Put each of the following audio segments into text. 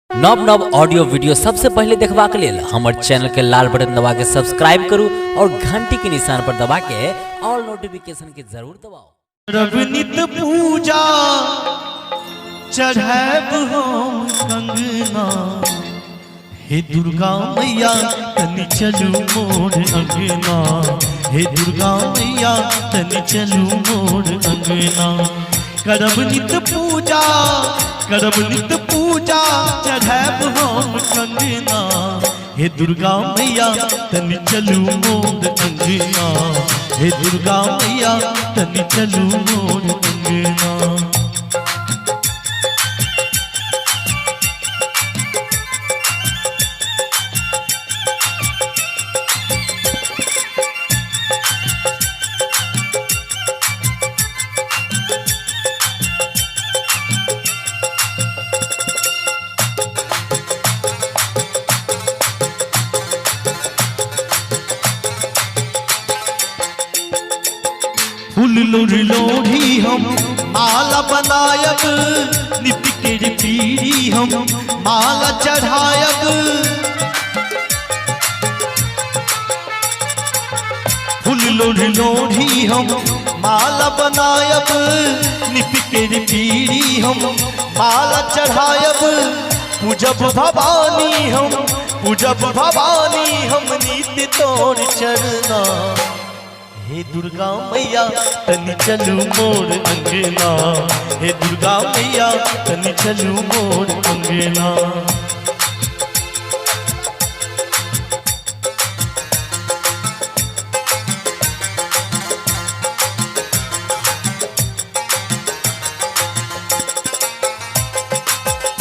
नव नव audio video सबसे पहले देखबा के लेल हमर चैनल के लाल बटन दबा के सब्सक्राइब करू और घंटी के निशान पर दबा के ऑल नोटिफिकेशन के जरूर दबाओ। रब नित पूजा चढ़ैब हम कंगना, हे दुर्गा मैया तनि चलू मोर अंगना, हे दुर्गा मैया तनि चलू मोर अंगना। करब नित पूजा चढ़ैब हम कंगना, हे दुर्गा मैया तनि चलू मोर अंगना, हे दुर्गा मैया तनि चलू मोर अंगना। फूल लोरी लोढ़ी हम माला बनायब, नित के पीरी हम माला चढ़ायब। फूल लोरी लोढ़ी हम माला बनायब, नित के पीरी हम माला चढ़ायब। पूजब भवानी हम नित तोर चरना, हे दुर्गा मैया तनि चलू मोर अंगना, हे दुर्गा मैया तनि चलू मोर अंगना।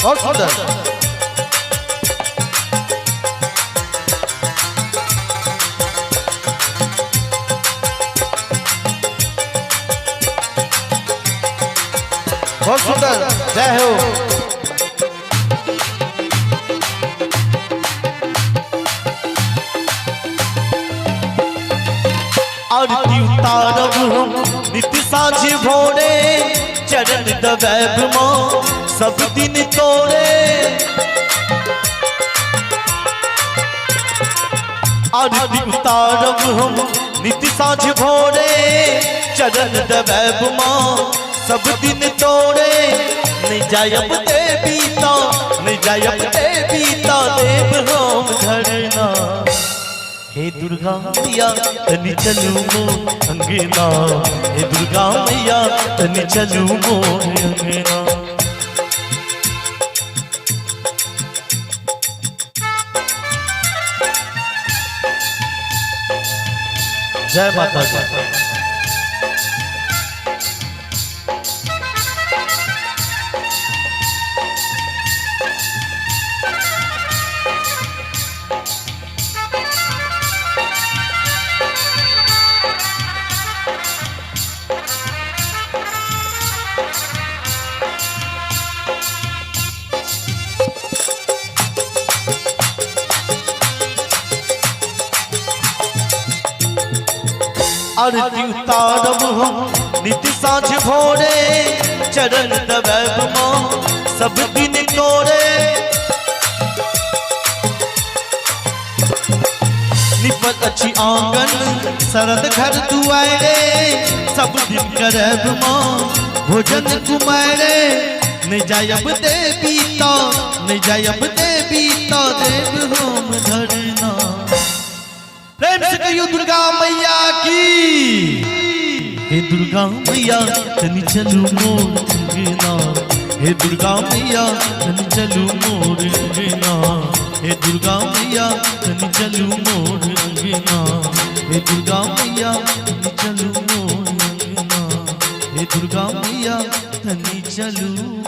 बहुत सुंदर। बहुत सुंदर, जय हो। आरती उतारब हम नित साँझ भोरे, चरण दबैब माँ सब दिन तोरे। आरती उतारब हम नित साँझ भोरे, चरण दबैब माँ सब दिन तोरे। नहीं जायब देवीता देव हम धरना, हे दुर्गा मैया तनि चलू मोर अंगना, हे दुर्गा मैया तनि चलू मोर अंगना। जय माता दी। आरती उतारब हम नित साँझ भोरे, चरण दबैब माँ सब दिन तोरे। निपट अछि आंगन शरद घर दुआरे, सब दिन करब माँ भोजन कुमारे। नहीं जायब देवीता देव हम धरना। प्रेम से कहियो दुर्गा मैया की। हे दुर्गा मैया तनि चलू मोर अंगना, हे दुर्गा मैया तनि चलू मोर अंगना, हे दुर्गा मैया तनि चलू मोर अंगना, हे दुर्गा मैया तनि चलू मोर अंगना, हे दुर्गा मैया तनि चलू।